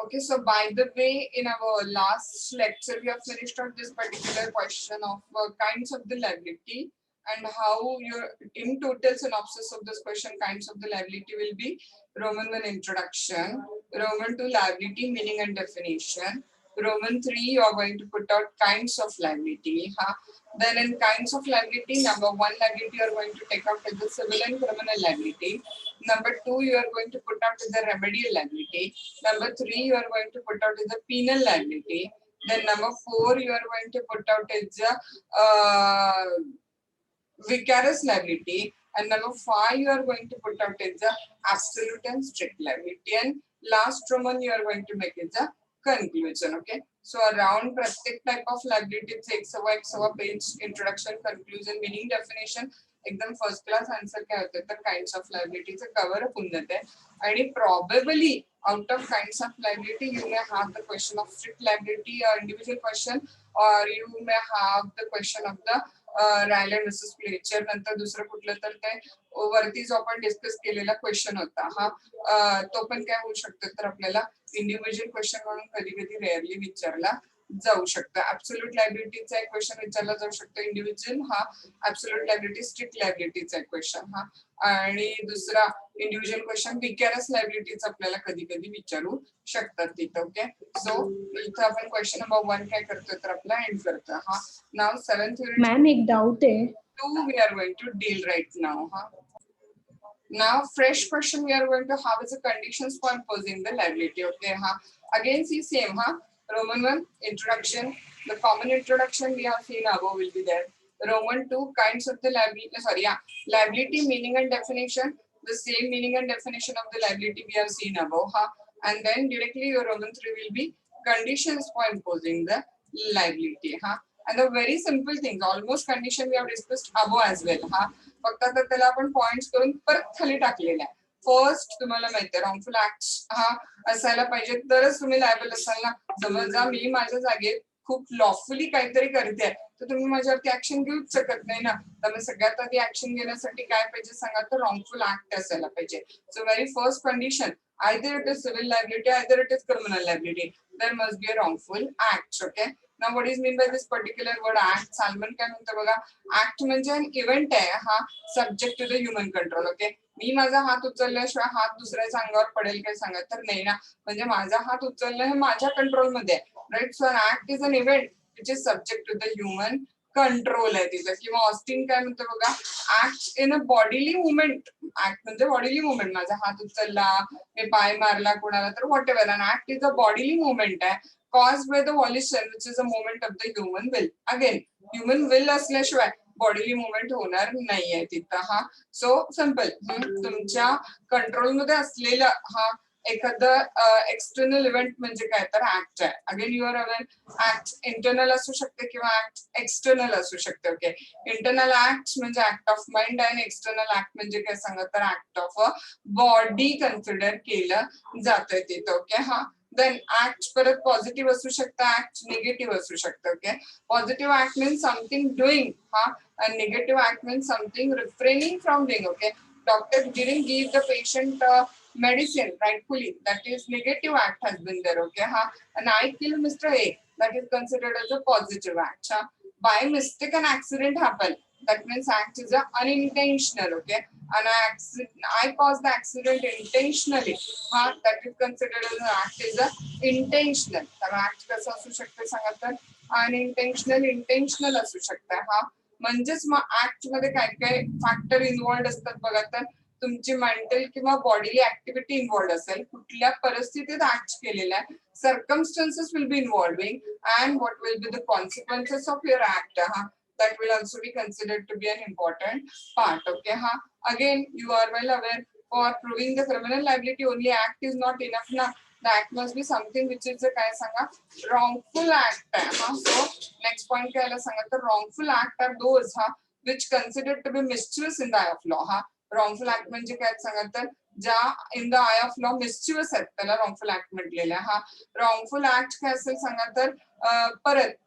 Okay, so by the way, in our last lecture, we have finished out this particular question of kinds of the liability and how your in total synopsis of this question, kinds of the liability will be Roman 1 introduction, Roman 2 liability meaning and definition, Roman 3 you are going to put out kinds of liability. Huh? Then in kinds of liability, number 1 liability you are going to take out is the civil and criminal liability. Number 2 you are going to put out is the remedial liability. Number 3 you are going to put out is the penal liability. Then number 4 you are going to put out is the vicarious liability. And number 5 you are going to put out is the absolute and strict liability. And last Roman you are going to make is the conclusion. Okay. So around प्रत्येक type of liability एक सवा page introduction, conclusion, meaning, definition एकदम first class answer काय होते तर kinds of लायबिलिटीचं cover up होऊन जाते आणि probably out of kinds of liability you may have the question of strict liability or individual question, or you may have the question of the Ryland versus Fletcher. नंतर दुसरं कुठलं तर ते वरती जो आपण डिस्कस केलेला क्वेश्चन होता हा तो पण काय होऊ शकतो तर आपल्याला इंडिव्हिज्युअल क्वेश्चन म्हणून कधी कधी रेअरली विचारला जाऊ शकतो. ऍब्सोल्यूट लायबिलिटीचा एक क्वेश्चन विचारला जाऊ शकतो इंडिव्हिज्युअल हा, ऍब्सोल्यूट लायबिलिटी स्ट्रिक्ट लायबिलिटीचा एक क्वेश्चन हा, आणि दुसरा इंडिव्हिज्युअल क्वेश्चन विकॅरस लायबिलिटीचा आपल्याला कधी कधी विचारू शकतात तिथं. ओके, सो इथं आपण क्वेश्चन नंबर 1 काय करतोय तर आपला एंड करतो हा. नाव 7th unit मॅम एक डाउट आहे 2 we are going to deal right now. Now fresh question we are going to have is the conditions for imposing the liability. Okay, again see same Roman 1 introduction, the common introduction we have seen above will be there. Roman 2 kinds of the liability, liability meaning and definition, the same meaning and definition of the liability we have seen above. And then directly your Roman 3 will be conditions for imposing the liability. And the very simple things, almost condition we have discussed above as well. फक्त आता त्याला आपण points करून परत खाली टाकलेला आहे. First तुम्हाला माहिती आहे रॉंगफुल ऍक्ट असायला पाहिजे तरच तुम्ही लायबल असाल ना. समजा मी माझ्या जागेत खूप लॉफुली काहीतरी करते तर तुम्ही माझ्यावरती ऍक्शन घेऊच शकत नाही ना. तर सगळ्यात आधी ऍक्शन घेण्यासाठी काय पाहिजे सांगा तर रॉंगफुल ऍक्ट असायला पाहिजे. So very first condition, either it is civil liability, either it is criminal liability, there must be a wrongful act. Okay, now what is mean by this particular word act? Salman काय म्हणतो बघा, act म्हणजे an event आहे subject to the human control. Okay, मी माझा हात उचलल्याशिवाय हात दुसऱ्याच्या अंगावर पडेल काय सांगा तर नाही ना. म्हणजे माझा हात उचलणं हे माझ्या कंट्रोल मध्ये आहे, right. So an act is an event which is subject to the human control आहे तिचं. किंवा ऑस्टिन काय म्हणतो बघा, act in a bodily movement. Act म्हणजे बॉडीली मुवमेंट, माझा हात उचलला, मी पाय मारला कोणाला तर whatever. An act is a bodily movement आहे caused by the volition which is a movement of the human will. Again human will असल्याशिवाय बॉडीली मुवमेंट होणार नाहीये तिथं. सो सिम्पल, तुमच्या कंट्रोलमध्ये असलेलं एखादं एक्सटर्नल इव्हेंट म्हणजे काय तर ऍक्ट आहे. Again your aware act internal असू शकते किंवा ऍक्ट एक्सटर्नल असू शकते. ओके, इंटरनल ऍक्ट म्हणजे ऍक्ट ऑफ माइंड आणि एक्सटर्नल ऍक्ट म्हणजे काय सांगा तर act of a body consider केलं जातंय तिथं. ओके, देन ऍक्ट परत पॉझिटिव्ह असू शकतं, ऍक्ट निगेटिव्ह असू शकतं. Okay, positive act means something doing and negative act means something refraining from doing. Okay, doctor didn't give the patient medicine rightfully, that is negative act has been there. Okay, and I killed Mr. A, that is considered as a positive act. By mistake an accident happened, that means act is a unintentional. Okay, and I caused the accident intentionally, that is considered as an act is a intentional. तर act कसं असू शकते सांगा तर unintentional intentional असू शकतं. म्हणजेच मग ऍक्ट मध्ये काय काय फॅक्टर इन्व्हॉल्ड असतात बघा. तर तुमची मेंटल किंवा बॉडीली ऍक्टिव्हिटी इन्व्हॉल्ड असेल, कुठल्या परिस्थितीत ऍक्ट केलेला आहे, circumstances will be involving, and what will be the consequences of your act. that will also be considered to be an important part. Okay, again you are well aware for proving the criminal liability only act is not enough na. The act must be something which is a काय सांगा wrongful act. So next point काय आला सांगा तर wrongful act are those which considered to be mischievous in the eye of law. wrongful act म्हणजे काय सांगा तर ज्या in the I of law mischievous आहेत त्याला wrongful act म्हटलेलं आहे. wrongful act काय असेल सांगा तर परत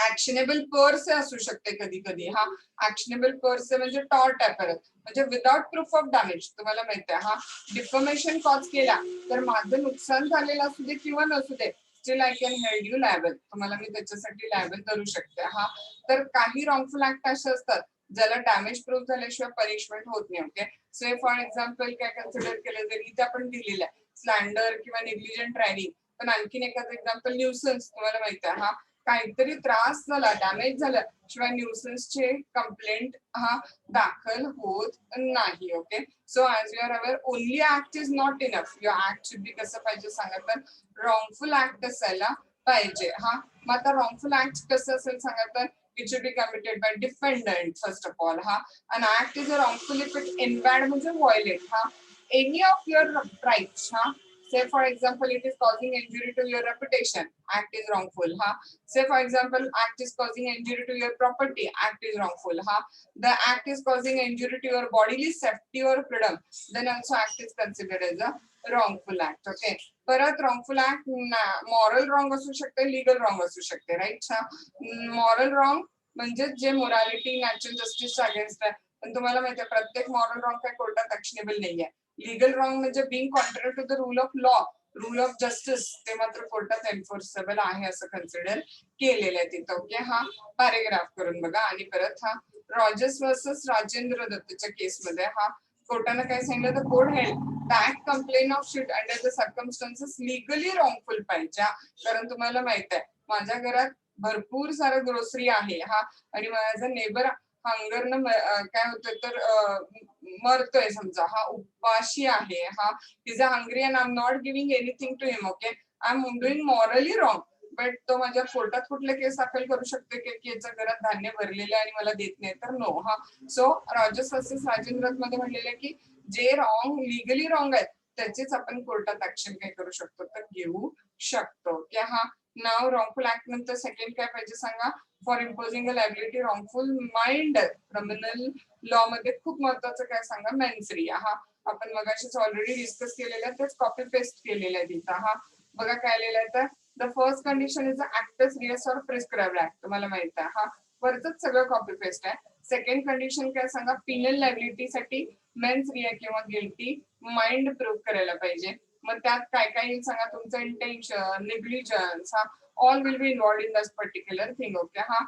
ऍक्शनेबल पर से असू शकते कधी कधी हा. ऍक्शनेबल पर से म्हणजे टॉर्ट आहे परत, म्हणजे विदाउट प्रूफ ऑफ डॅमेज. तुम्हाला माहिती आहे हा, डिफॉर्मेशन कॉज केला तर माझं नुकसान झालेलं असू दे किंवा नसू दे, still I can held you liable. तुम्हाला मी त्याच्यासाठी लायबल धरू शकते हा. तर काही रॉंगफुल ऍक्ट असे असतात ज्याला डॅमेज प्रूफ झाल्याशिवाय पनिशमेंट होत नाही. ओके, सो फॉर एक्झाम्पल काय कन्सिडर केलं जर इथे आपण दिलेलं आहे स्लँडर किंवा निग्लिजंट ड्रायव्हिंग, पण आणखीन एखादं एक्झाम्पल न्यूसन्स. तुम्हाला माहिती आहे हा, काहीतरी त्रास झाला, डॅमेज झालं शिवाय न्यूसन्सचे कंप्लेंट हा दाखल होत नाही. Okay, so as you are aware only act is not enough. Your act should be कसं पाहिजे सांगा, तर रॉंगफुल ऍक्ट असायला पाहिजे हा. मग आता रॉंगफुल ऍक्ट कसं असेल सांगा, तर it should be committed by defendant first of all हा. An act is a wrongful if it invade म्हणजे व्हायलेट हा एनी ऑफ युअर राईट्स हा. Say for example, it is causing injury to your reputation. Act is wrongful. Ha. Say for example, act is causing injury to your property. Act is wrongful. Ha. The act is causing injury to your bodily safety or freedom. Then also act is considered as a wrongful act. Okay. परत wrongful act moral wrong असू शकते, legal wrong असू शकते, right? हा. Moral wrong म्हणजे जे morality natural justice against आहे. पण तुम्हाला माहिती आहे प्रत्येक मॉरल रॉंग काय कोर्टात ऍक्शनेबल नाहीये. लीगल रॉंग म्हणजे being contrary to the rule of law, rule of justice, ते मात्र कोर्टात एन्फोर्सेबल आहे असं कन्सिडर केलेलं आहे तिथं. ओके, हा पॅरेग्राफ करून बघा. आणि परत हा रॉजर्स वर्सेस राजेंद्र दत्तच्या केसमध्ये हा कोर्टानं काय सांगितलं, तर court held the act complain of should under the circumstances legally wrongful पाहिजे. कारण तुम्हाला माहित आहे माझ्या घरात भरपूर सारं ग्रोसरी आहे हा, आणि माझा नेबर हंगरनं काय होतं तर मरतोय समजा, हा उपाशी आहे हा, is a hungry and I am not giving anything to him. Okay, I am doing morally wrong, but तो माझ्या कोर्टात कुठले केस दाखल करू शकते की याच्या घरात धान्य भरलेलं आहे आणि मला देत नाही, तर नो हा. सो रॉजर्स वर्सेस राजेंद्र मध्ये म्हणलेलं की जे रॉंग लिगली रॉंग आहेत त्याचीच आपण कोर्टात ऍक्शन काय करू शकतो, तर घेऊ शकतो. की हा नाव रॉंगफुल ऍक्ट नंतर सेकंड काय पाहिजे सांगा, for imposing a liability wrongful mind. Criminal law मध्ये खूप महत्वाचं काय सांगा, मेन्सरी हा. आपण मगाशीच ऑलरेडी डिस्कस केलेलं आहे, तेच कॉपी पेस्ट केलेलं आहे तिथं हा. बघा काय लिहिलं आहे, तर the first condition is actus reus or prescribed act. तुम्हाला माहित आहे हा, वरच सगळं कॉपी पेस्ट आहे. सेकंड कंडिशन काय सांगा, पिनल लायबिलिटी साठी मेन्स रिया किंवा गिल्टी माइंड प्रूव्ह करायला पाहिजे. मग त्यात काय काय येईल सांगा, तुमचं इंटेन्शन, निग्लिजन्स हा, all will be involved in दस पर्टिक्युलर थिंग. ओके, हा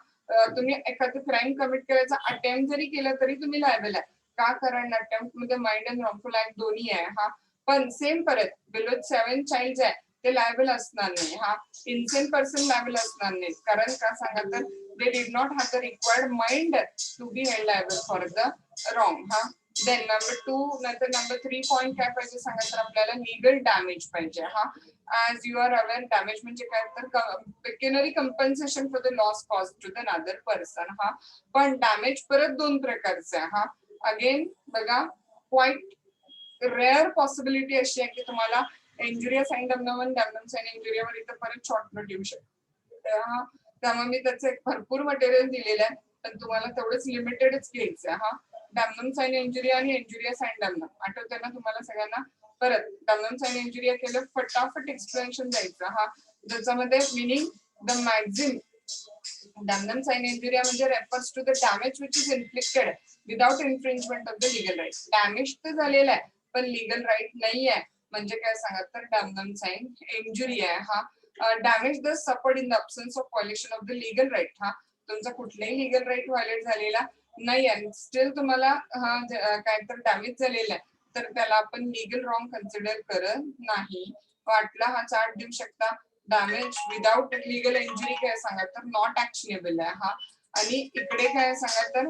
तुम्ही एखादं क्राईम कमिट करायचा अटेम्प्ट जरी केलं तरी तुम्ही लायबल आहे. का, कारण अटेम्प्ट मध्ये माइंड अँड रॉंगफुल ऍक्ट दोन्ही आहे हा. पण सेम परत बिलो 7 चाइल्ड आहे ते लायबल असणार नाही हा. इन्सेंट पर्सन लायबल असणार नाही, कारण का सांगा, तर they did not have the required mind to be held liable for the wrong हा. देन नंबर 2 नंतर नंबर 3 पॉइंट काय पाहिजे सांगा, तर आपल्याला लीगल डॅमेज पाहिजे हा. As you are aware damage म्हणजे काय, तर pecuniary compensation for the loss cause to the other person हा. पण डॅमेज परत दोन प्रकारचे आहे हा. अगेन बघा, क्वाईट रेअर पॉसिबिलिटी अशी आहे की तुम्हाला इंजुरियस अँड डॅमनम्स अँड इंजुरियावर इथं परत शॉर्ट नोट येऊ शकते हा. त्यामुळे मी त्याचं एक भरपूर मटेरियल दिलेलं आहे, पण तुम्हाला तेवढंच लिमिटेडच घ्यायचं आहे हा. डॅमनम्स अँड इंजुरिया आणि इंजुरियस अँड डॅमनम आठवते ना तुम्हाला सगळ्यांना. परत डॅमनम्स अँड इंजुरिया केलं फटाफट एक्सप्लेनेशन द्यायचं हा, ज्याच्यामध्ये meaning the maxim damnums and injuria म्हणजे refers to the damage which is inflicted without infringement of the legal right. Damage तर झालेला आहे पण लीगल राईट नाही आहे, म्हणजे काय सांगा, तर डॅमनम्स अँड इंजुरी आहे हा. Damage the suffered in the absence of violation of the legal right हा. तुमचा कुठलाही लीगल राईट व्हायोलेट झालेला नाही आहे, स्टील तुम्हाला हा काय तर डॅमेज झालेला आहे, तर त्याला आपण लीगल रॉंग कन्सिडर करत नाही. वाटला हा चार्ट देऊ शकता. डॅमेज विदाउट लीगल इंजुरी काय सांगा, तर नॉट ऍक्शनेबल आहे हा. आणि इकडे काय सांगा, तर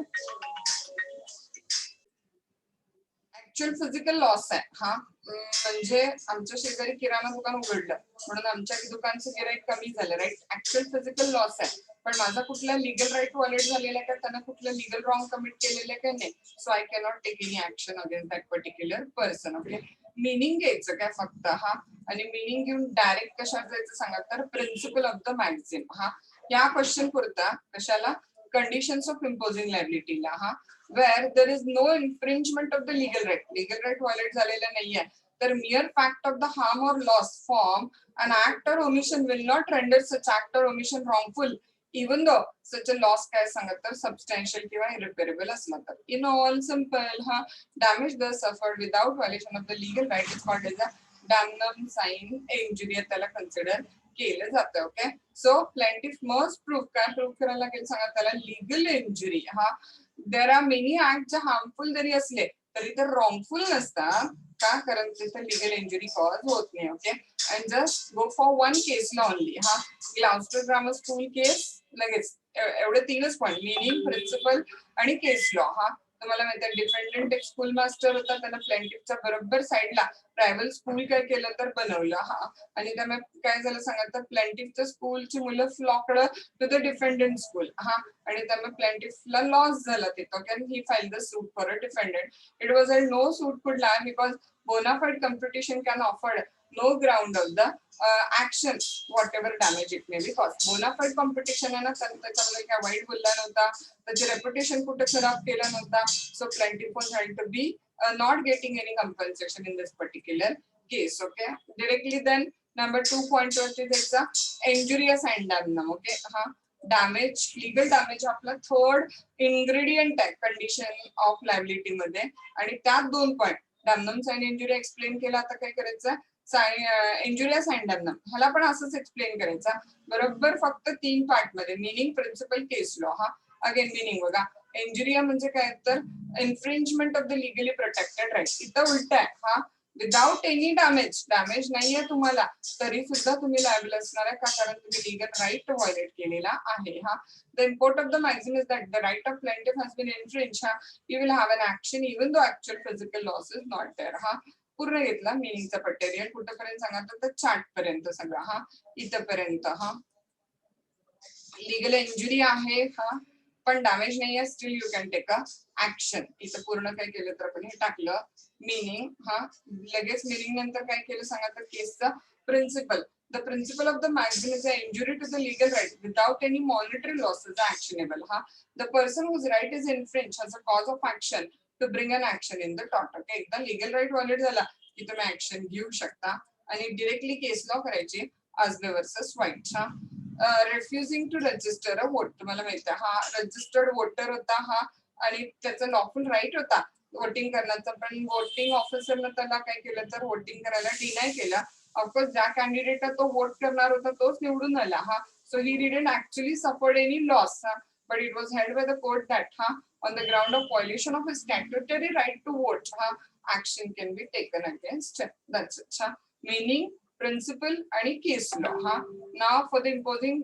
ऍक्च्युअल फिजिकल लॉस आहे हा. म्हणजे आमच्या शेजारी किराणा दुकान उघडलं म्हणून आमच्या दुकानचं गिराईक कमी झालं, राईट. ऍक्च्युअल फिजिकल लॉस आहे, पण माझा कुठला लिगल राईट व्हायोलेट झालेला आहे का, त्यानं कुठलं लिगल रॉंग कमिट केलेलं आहे का, नाही. So I cannot take any action against that particular person. Okay, meaning घ्यायचं काय फक्त हा. आणि मिनिंग घेऊन डायरेक्ट कशात जायचं सांगा, तर प्रिन्सिपल ऑफ द मॅक्झिम हा. या क्वेश्चन पुरता कशाला, कंडिशन्स ऑफ इम्पोजिंग लायबिलिटीला हा. where there is no infringement of the legal right. Legal right violate झालेला नाहीये, तर mere fact of the harm or loss form an act or omission will not render such act or omission wrongful even though such a loss काय सांगत तर substantial किंवा irreparable असला तर. In all simple हा damage the suffered without violation of the legal right is called as a damnum sine injuria त्याला consider केलं जातं. Okay, so plaintiff must proof काय प्रूफ करायला लागेल सांगा त्याला लीगल इंजुरी. हा देर आर मेनी ऍक्ट जे हार्मफुल जरी असले तरी ते रॉंगफुल नसतात का, कारण तिथे लीगल इंजुरी कॉज होत नाही. Okay, and just go for one case law only. हा ग्लाउस्टर ग्रामर स्कूल केस लगेच एवढे तीनच पॉईंट मिनिंग, प्रिन्सिपल आणि केस लॉ. हा तुम्हाला माहिती आहे डिफेंडंट एक स्कूल मास्टर होता, त्यानं प्लेंटिफच्या बरोबर साईडला प्रायव्हेट स्कूल काय केलं तर बनवलं. हा आणि त्यामुळे काय झालं सांगा तर प्लेंटिफच्या स्कूलची मुलं flocked to the defendant school. हा आणि त्यामुळे प्लेंटिफला लॉस झाला तिथं कारण he file the suit for a defendant. It was a no suit could lie because bona fide competition can offer no ground of the action whatever damage it may be caused. bona fide competition आहे ना, त्याच्यामध्ये काय वाईट बोलला नव्हता, त्याचे reputation कुठे खराब केलं नव्हता. So plaintiff was held to be not getting any compensation in this particular case. Okay, directly then number 2 point वरती त्याचा injurious and damnum. Okay, हा डॅमेज लीगल डॅमेज आपला थर्ड इन्ग्रेडियंट आहे कंडिशन ऑफ लायबिलिटी मध्ये आणि त्यात 2 point डॅमनम sine injury explain केला. आता काय करायचं इंजुरियस अँड डॅमनम ह्याला पण असंच एक्सप्लेन करायचा बरोबर फक्त 3 पार्ट मध्ये मिनिंग, प्रिन्सिपल, केस लॉ. हा अगेन मिनिंग बघा इंजुरिया म्हणजे काय तर infringement of the legally protected right. इथं उलट आहे. हा विदाउट एनी डॅमेज, डॅमेज नाहीये तुम्हाला तरी सुद्धा तुम्ही लायबल असणार आहे का, कारण तुम्ही लीगल राईट व्हायलेट केलेला आहे. हा the import of the maxim is that the right of plaintiff has been infringed. You will have an action even though actual physical loss is not there. हा पूर्ण घेतला मिनिंगचा पटेरियल कुठपर्यंत सांगा तर चार्ट पर्यंत सगळं. हा इथपर्यंत. हा लीगल इंजुरी आहे हा पण डॅमेज नाही आहे still you can take a action. इथं पूर्ण काय केलं तर आपण हे टाकलं मिनिंग. हा लगेच मिनिंग नंतर काय केलं सांगा तर केसचा principal. The principle of the maxim is an injury to the legal right without any monetary loss is actionable. The person whose right is infringed has a cause of action to bring an action in the tort. Okay, एकदा legal right violate झाला की तुम्ही action घेऊ शकता आणि directly case law करायची Ashby versus White. Refusing to register a vote तुम्हाला माहिती आहे हा रजिस्टर्ड वोटर होता. हा आणि त्याचा लॉफुल राईट होता वोटिंग करण्याचा, पण वोटिंग ऑफिसरनं त्याला काय केलं तर वोटिंग करायला डिनाय केला. ऑफकोर्स ज्या कॅन्डिडेट तो वोट करणार होता तोच निवडून आला. हा so he didn't actually suffered any loss. But it was held by the court that हा on the ground of violation of his statutory right to vote हा action can be taken against. That's it. Meaning, principle आणि case law. हा now for the imposing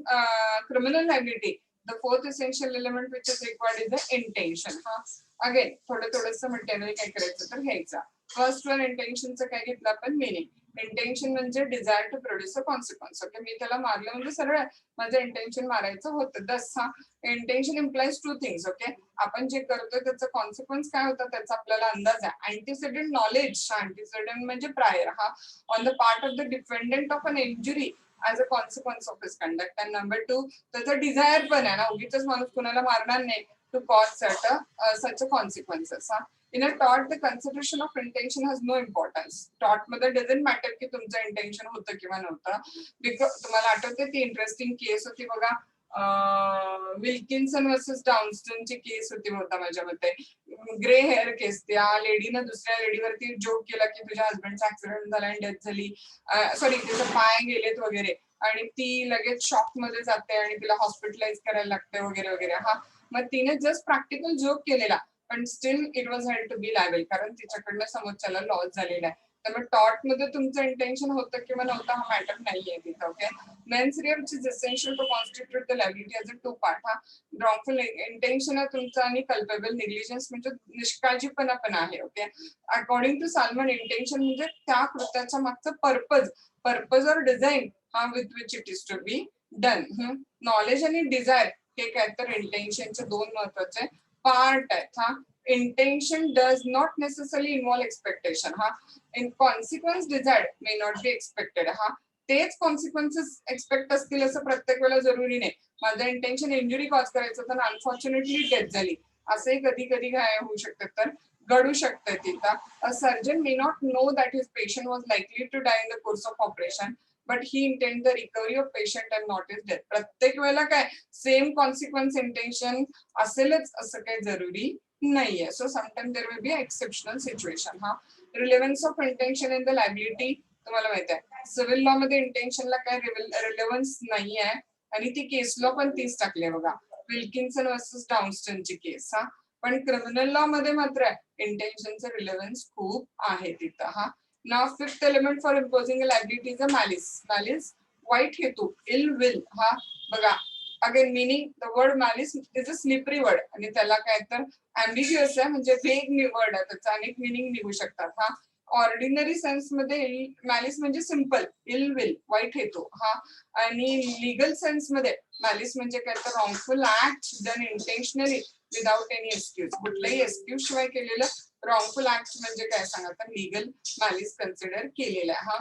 criminal liability the fourth essential element which is required is the intention. हा again थोडस material काय करायचं तर घ्यायचा. First one इंटेन्शनचं काय घेतलं आपण मिनिंग. इंटेन्शन म्हणजे desire to produce a consequence. Okay, मी त्याला मारलं म्हणजे सरळ माझं इंटेन्शन मारायचं होतं. दस हा इंटेन्शन इम्प्लाइज 2 थिंग्स. ओके, आपण जे करतोय त्याचा कॉन्सिक्वन्स काय होता त्याचा आपल्याला अंदाज आहे. Antecedent knowledge. अँटीसिडेंट म्हणजे प्रायर. हा on the part of the defendant of an injury as a consequence of his conduct. And number 2 त्याचा डिझायर पण आहे ना, उगीच माणूस कुणाला मारणार नाही to cause such a consequences. In a tort, the consideration of intention has no importance. Tort मध्ये doesn't matter की तुमचं इंटेन्शन होतं किंवा नव्हतं. बिकॉज तुम्हाला आठवते ती इंटरेस्टिंग केस होती बघा विल्किन्सन वर्सेस डाउनस्टनची केस होती होता माझ्या मते. ग्रे हेअर केस. त्या लेडीनं दुसऱ्या लेडीवरती जोक केला की तुझ्या हसबंडचा ऍक्सिडेंट झाला आणि डेथ झाली, सॉरी तिचे पाय गेलेत वगैरे आणि ती लगेच शॉक मध्ये जाते आणि तिला हॉस्पिटलाइज करायला लागते वगैरे वगैरे. हा मग तिने जस्ट प्रॅक्टिकल जोक केलेला पण still it was held to be liable कारण तिच्याकडनं समोरच्याला लॉस झालेला आहे. त्यामुळे टॉर्ट मध्ये तुमचं इंटेन्शन होतं किंवा नव्हतं हा मॅटर नाहीये तिथं. Okay, mens rea which is essential to constitute the liability as a 2 part. हा रॉंगफुल इंटेन्शन आहे तुमचं आणि कल्पेबल निग्लिजन्स म्हणजे निष्काळजीपणा पण आहे. Okay, according to Salmond intention म्हणजे त्या कृत्याच्या मागचं पर्पज और डिझाईन हा with which it is to be done. Knowledge आणि डिझायर हे काय तर इंटेन्शनचे 2 महत्वाचे पार्ट आहेत. हा intention does not necessarily involve expectation. हा in consequence desired may not be expected. हा तेच कॉन्सिक्वेन्सेस एक्सपेक्ट असतील असं प्रत्येक वेळेला जरुरी नाही. माझं इंटेन्शन इंजुरी कॉज करायचं तर अनफॉर्च्युनेटली डेथ झाली असंही कधी कधी काय होऊ शकतं तर घडू शकतं तिथं. A surgeon may not know that his patient was likely to die in the course of operation but he intend the recovery of patient and not is death. प्रत्येक वेळेला काय सेम कॉन्सिक्वेन्स इंटेन्शन असेलच असं काही जरुरी नाहीये. So sometime there will be exceptional situation. हा relevance of intention in the liability तुम्हाला माहित आहे सिव्हिल लॉ मध्ये इंटेन्शनला काय रिलेव्हन्स नाही आहे आणि ती केस लॉ पण तीच टाकली बघा विल्किन्सन वर्सेस डाउनस्टनची केस. हा पण क्रिमिनल लॉ मध्ये मात्र इंटेन्शनचं रिलेव्हन्स खूप आहे तिथं. हा now fifth element for imposing liability is a malice. Malice वाईट हेतू इल विल. हा बघा again meaning the word malice is a slippery word आणि त्याला काय तर अँबिग्युअस आहे म्हणजे वेग वर्ड आहे त्याचा अनेक मिनिंग निघू शकतात. हा ऑर्डिनरी सेन्स मध्ये मॅलिस म्हणजे सिंपल इल विल वाईट हेतू. हा आणि लीगल सेन्स मध्ये मॅलिस म्हणजे काय तर wrongful act done intentionally without any excuse. कुठल्याही एक्सक्यूज शिवाय केलेलं रॉंगफुल ऍक्ट म्हणजे काय सांगा तर लीगल मॅलिस कन्सिडर केलेलं आहे. हा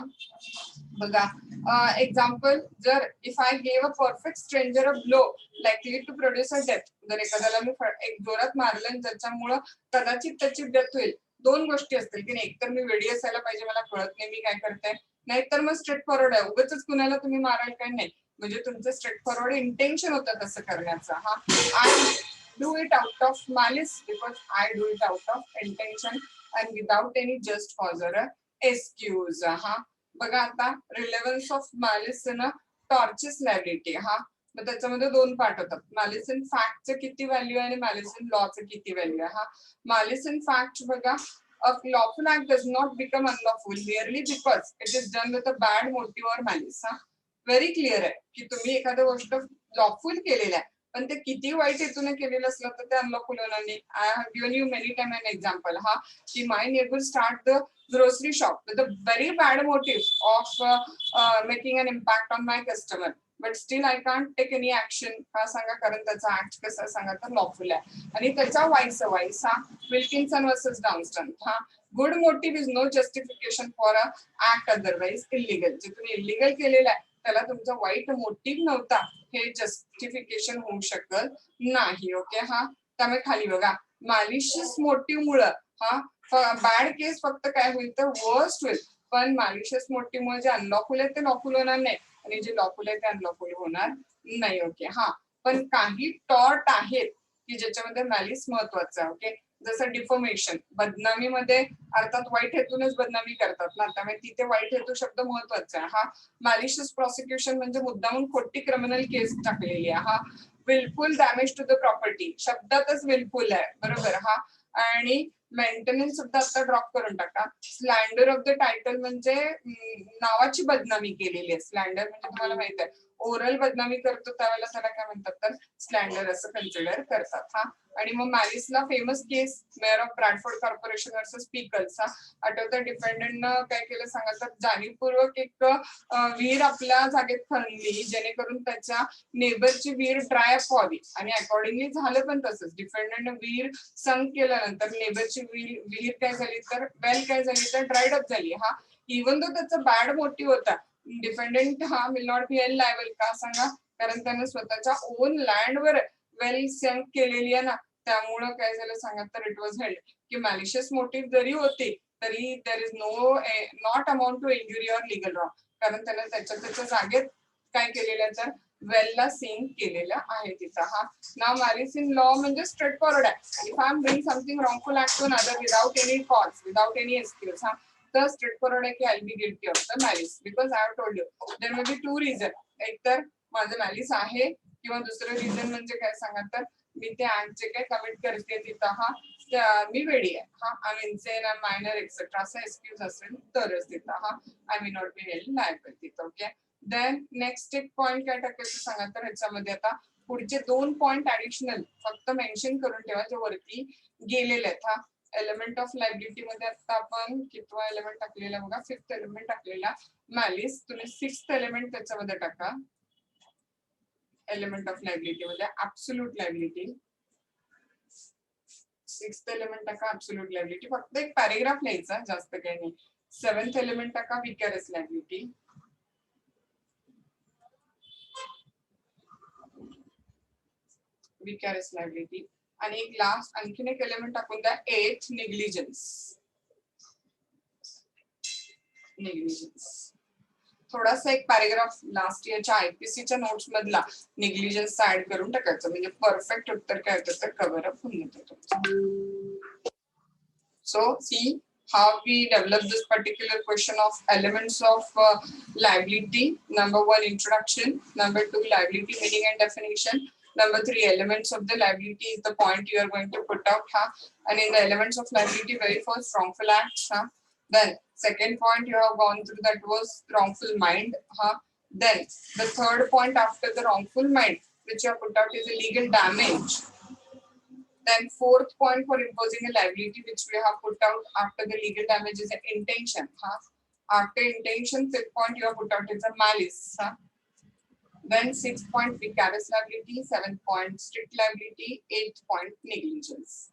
बघा एक्झाम्पल जर if I gave a perfect stranger a blow likely to produce a death. जर एखाद्याला मी एक जोरात मारलं ज्याच्यामुळं कदाचित त्याची डेथ होईल. दोन गोष्टी असतील की नाही एकतर मी वेडी असायला पाहिजे मला कळत नाही मी काय करते नाहीतर मग स्ट्रेट फॉरवर्ड आहे उगाचच कुणाला तुम्ही माराल काय नाही म्हणजे तुमचं स्ट्रेट फॉरवर्ड इंटेन्शन होतं तसं करण्याचं. हा I do it out of malice because I do it out of intention and without any just cause or excuse. हा बघा आता relevance of malice in tortious liability. हा मग त्याच्यामध्ये दोन पार्ट होतात मॅलिस इन फॅक्टचं किती व्हॅल्यू आहे आणि मॅलिस इन लॉचं किती व्हॅल्यू आहे. हा मॅलिस इन फॅक्ट बघा a lawful act does not become unlawful merely because it is done with a bad motive or malice. हा व्हेरी क्लिअर आहे की तुम्ही एखादी गोष्ट लॉफुल केलेली आहे पण ते किती वाईट हेतूने केलेलं असलं तर ते अनलॉफुल होणार नाही. I have given you many time an example. हा की my neighbour start the grocery shop with a very bad motive of making an impact on my customer but still I can't take any action. का सांगा कारण त्याचा act कसं सांगा तर lawful आहे आणि त्याच्या वाईस हा विल्किन्सन वर्सेस डाउनस्टन. हा good motive is no justification for a act otherwise illegal. जे तुम्ही इलिगल केलेलं आहे त्याला तुमचा वाईट मोटिव्ह नव्हता हे जस्टिफिकेशन होऊ शकत नाही. ओके. हा त्यामुळे खाली बघा मॅलिशियस मोटिव्ह मुळे हा बॅड केस फक्त काय होईल तर वर्स्ट होईल पण मॅलिशियस मोटिव्ह मुळे जे अनलॉफुल आहे ते लॉफुल होणार नाही आणि जे लॉफुल आहे ते अनलॉफुल होणार नाही. ओके. हा पण काही टॉर्ट आहेत की ज्याच्यामध्ये मॅलिस महत्वाचं आहे. ओके जसं डिफॉर्मेशन बदनामीमध्ये अर्थात वाईट हेतूनच बदनामी करतात ना त्यामुळे तिथे वाईट हेतू शब्द महत्वाचा आहे. हा मॅलिशियस प्रॉसिक्युशन म्हणजे मुद्दामून खोटी क्रिमिनल केस टाकलेली आहे. हा wilful damage to the property शब्दातच विलफुल आहे बरोबर. हा आणि मेंटेनन्स सुद्धा आता ड्रॉप करून टाका. स्लॅन्डर ऑफ द टायटल म्हणजे नावाची बदनामी केलेली आहे. स्लॅन्डर म्हणजे तुम्हाला माहित आहे ओरल बदनामी करतो त्यावेळेला त्याला काय म्हणतात तर स्लॅन्डर असं कन्सिडर करतात. हा आणि मग मॅलिसला famous case Mayor of Bradford Corporation versus Pickles. हा आठवतं डिफेंडंटनं काय केलं सांगा तर जाणीवपूर्वक एक विहीर आपल्या जागेत खणली जेणेकरून त्याच्या नेबरची विहीर ड्राय अप व्हावी आणि अकॉर्डिंगली झालं पण तसंच डिफेंडंटनं विहीर संक केल्यानंतर नेबरची विहीर काय झाली तर वेल काय झाली तर ड्राईड अप झाली. हा इव्हन तो त्याचा बॅड मोटिव्ह होता डिफेंडंट हा will not be held liable. का सांगा कारण त्याने स्वतःच्या ओन लँडवर वेल संक केलेली आहे ना त्यामुळं काय झालं सांगा तर इट वॉज हेल्ड की मॅलिशियस मोटिव्ह जरी होती तरी there is not amount to injury or legal wrong कारण त्याने त्याच्या जागेत काय केलेलं आहे तर वेलला सिंक केलेलं आहे तिथं. हा नाव मॅलिस इन लॉ म्हणजे स्ट्रेट फॉरवर्ड आहे. If I am doing something wrongful act to another without any cause without any excuse हा तर स्ट्रेट फॉरवर्ड आहे की I be guilty of the malice because I have told you there may be two reason. एक तर माझं malice आहे किंवा दुसरं रिझन म्हणजे काय सांगा तर मी ते ऍक्ट जे काय कमिट करते तिथं हा मी वेडी आहे. हा I mean insane I minor etcetera असा एक्सक्यूज असेल तरच तिथं हा I may not be held liable तिथं. ओके देन नेक्स्ट एक पॉइंट काय टाकायचं सांगा तर ह्याच्यामध्ये आता पुढचे 2 पॉइंट ऍडिशनल फक्त मेन्शन करून ठेवा जे वरती गेलेले आहेत. हा एलिमेंट ऑफ लायबिलिटी मध्ये आता आपण कितवा एलिमेंट टाकलेला बघा फिफ्थ एलिमेंट टाकलेला मॅलिस. तुम्ही सिक्स्थ एलिमेंट त्याच्यामध्ये टाका एलिमेंट ऑफ लायबिलिटी मध्ये ऍब्सोल्यूट लायबिलिटी. सिक्स्थ एलिमेंट टाका ऍब्सोल्यूट लायबिलिटी फक्त एक पॅरेग्राफ लिहायचा जास्त काही नाही. सेव्हन्थ एलिमेंट टाका विकॅरस लायबिलिटी. विकॅरस लायबिलिटी आणि एक लास्ट आणखीन एक एलिमेंट टाकून द्या एट नेग्लिजन्स. नेग्लिजन्स थोडासा एक पॅरेग्राफ लास्ट इयरच्या आयपीसीच्या नोट्स मधला निग्लिजन्स ऍड करून टाकायचं म्हणजे परफेक्ट उत्तर काय होतं तर कव्हर अप होऊन येतं तुमचं. So see how we develop this particular question of elements of liability. Number one, introduction. Number two, liability meaning and definition. Number three, elements of the liability is the point you are going to put out. And in the elements of liability, very first, wrongful acts. Then second point you have gone through, that was wrongful mind. Then the third point after the wrongful mind, which you have put out, is a legal damage. Then fourth point for imposing a liability, which we have put out after the legal damage, is an intention. After intention, fifth point you have put out is a malice. Then sixth point, vicarious liability. Seventh point, strict liability. Eighth point, negligence.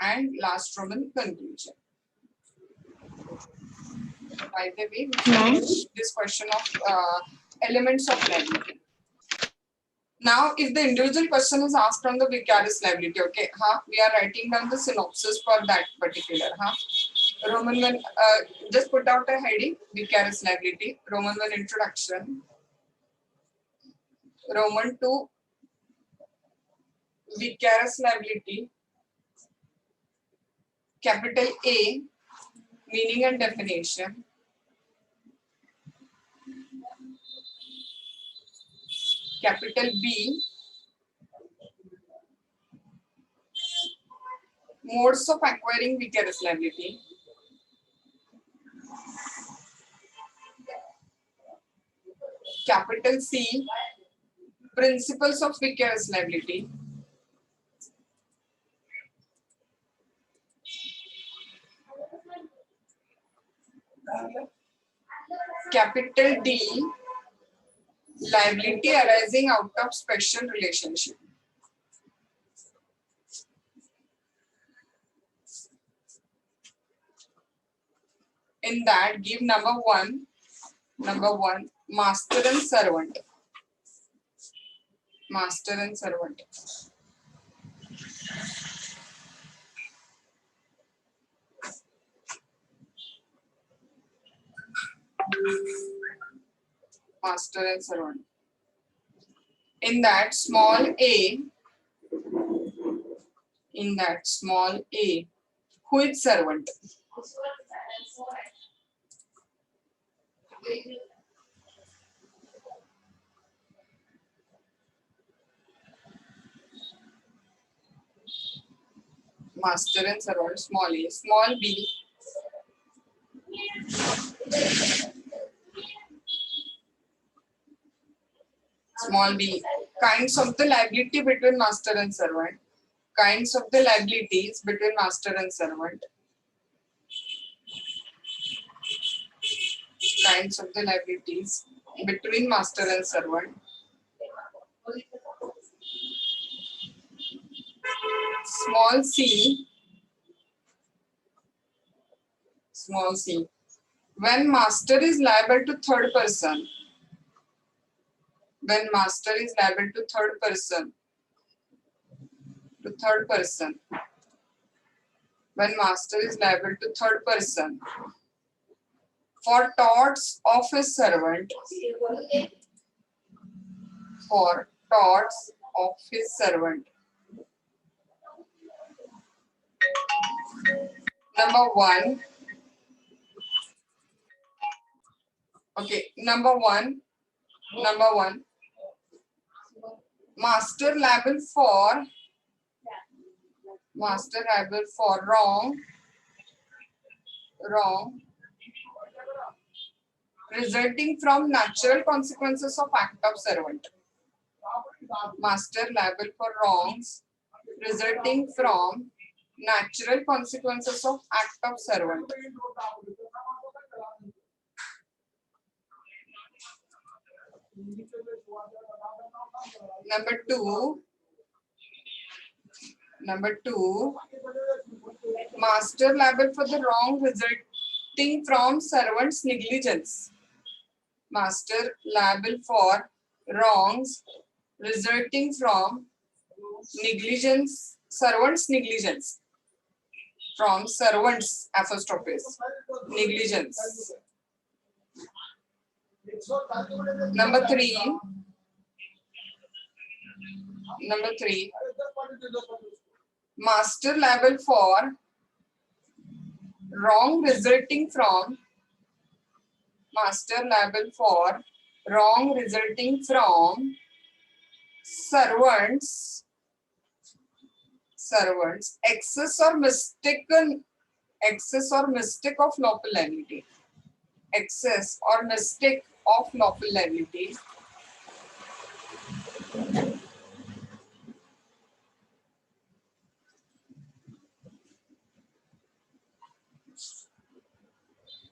And last Roman, conclusion. By the way, we finish this question of elements of liability. Now, if the individual question is asked on the vicarious liability, okay, we are writing down the synopsis for that particular. Roman 1, just put out a heading, vicarious liability. Roman 1, introduction. Roman 2, vicarious liability. Capital A, meaning and definition. Capital B, modes of acquiring vicarious liability. Capital C, principles of vicarious liability. Capital D, liability arising out of special relationship. In that, give number one, master and servant. Master and servant. Master and servant. In that small a, who is servant? Master and servant, small a. Small b, kinds of the liability between master and servant. Kinds of the liabilities between master and servant. Kinds of the liabilities between master and servant. Small c, when master is liable to third person. When master is liable to third person. When master is liable to third person for torts of his servant. For torts of his servant. Number one. Okay, number one. Master liable for wrong resulting from natural consequences of act of servant. Master liable for wrongs resulting from natural consequences of act of servant. Number two, master liable for the wrong resulting from servant's negligence. Master liable for wrongs resulting from negligence, servant's negligence. From servant's apostrophe negligence. Number three. Number three. Master liable for wrong resulting from servants excess or mistake of lawful liability. Excess or mistake of lawful liability.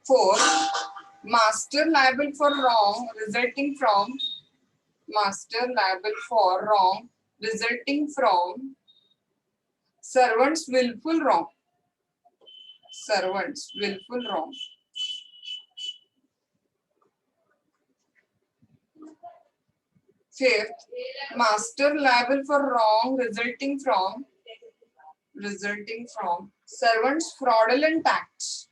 Four, master liable for wrong resulting from servant's willful wrong. Fifth, master liable for wrong resulting from servant's fraudulent acts.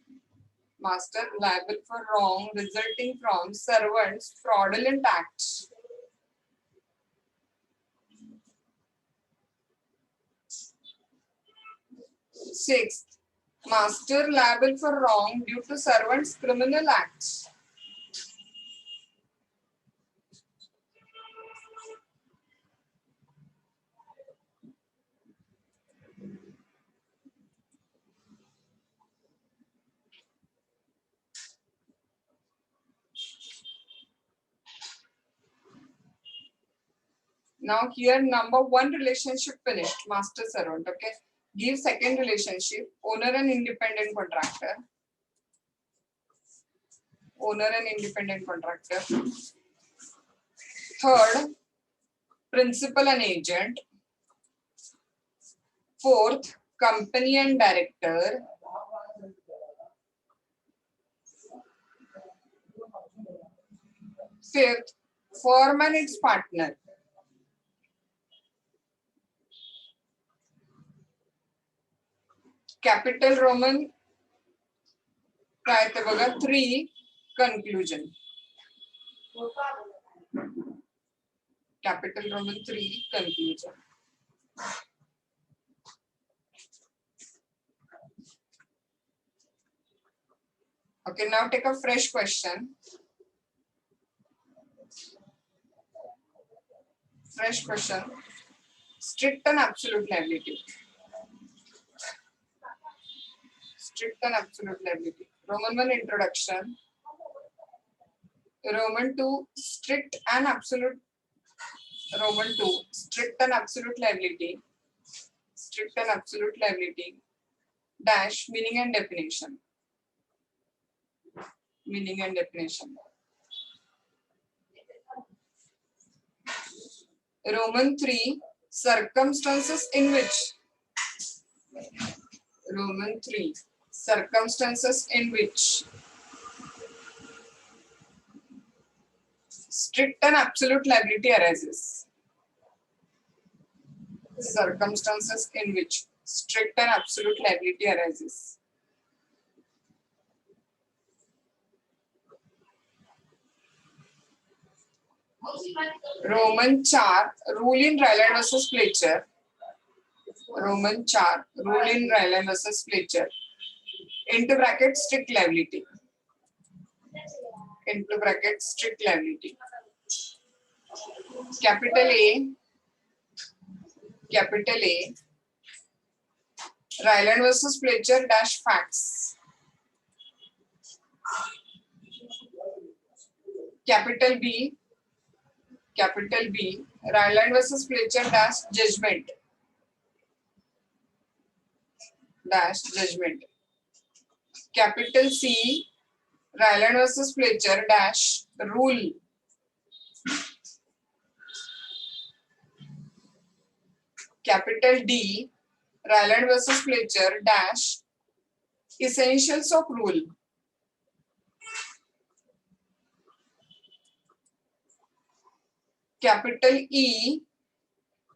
Master liable for wrong resulting from servant's fraudulent acts. Sixth, master liable for wrong due to servant's criminal acts. Now here number one relationship finished, master servant. Okay. Give second relationship, owner and independent contractor. Third, principal and agent. Fourth, company and director. Fifth, firm and its partner. Capital Roman 3, conclusion. Capital Roman 3, conclusion. Okay, now take a fresh question. Strict and absolute liability. Roman 1, introduction. Roman 2, strict and absolute liability. Dash, meaning and definition. Roman 3, circumstances in which strict and absolute liability arises. Circumstances in which strict and absolute liability arises. Roman 4, rule in Ryland versus Fletcher. Into bracket, strict liability. Capital A, Ryland versus Fletcher dash facts. Capital B, Ryland versus Fletcher dash judgment. Capital C, Ryland versus Fletcher dash rule. Capital D, Ryland versus Fletcher dash essentials of rule. Capital E,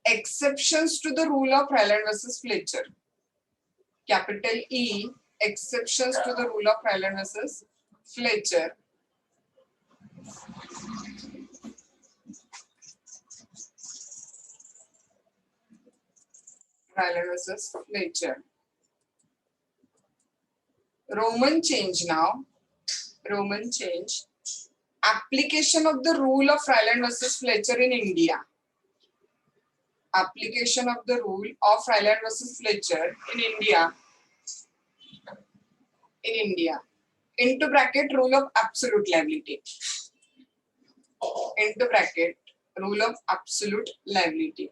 exceptions to the rule of Ryland versus Fletcher. Capital E, exceptions to the rule of Ryland versus Fletcher. Ryland versus Fletcher. Roman change now. Roman change. Application of the rule of Ryland versus Fletcher in India. Application of the rule of Ryland versus Fletcher in India. In India. Into bracket rule of absolute liability. Into bracket rule of absolute liability.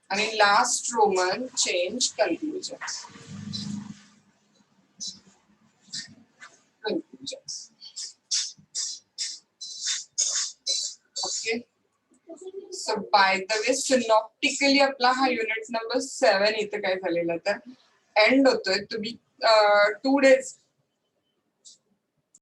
And in last Roman change conclusion. Conclusions. Okay. So by the way, synoptically आपला हा unit number 7 इथे काय झालेला तर end होतोय. तुम्ही 2 days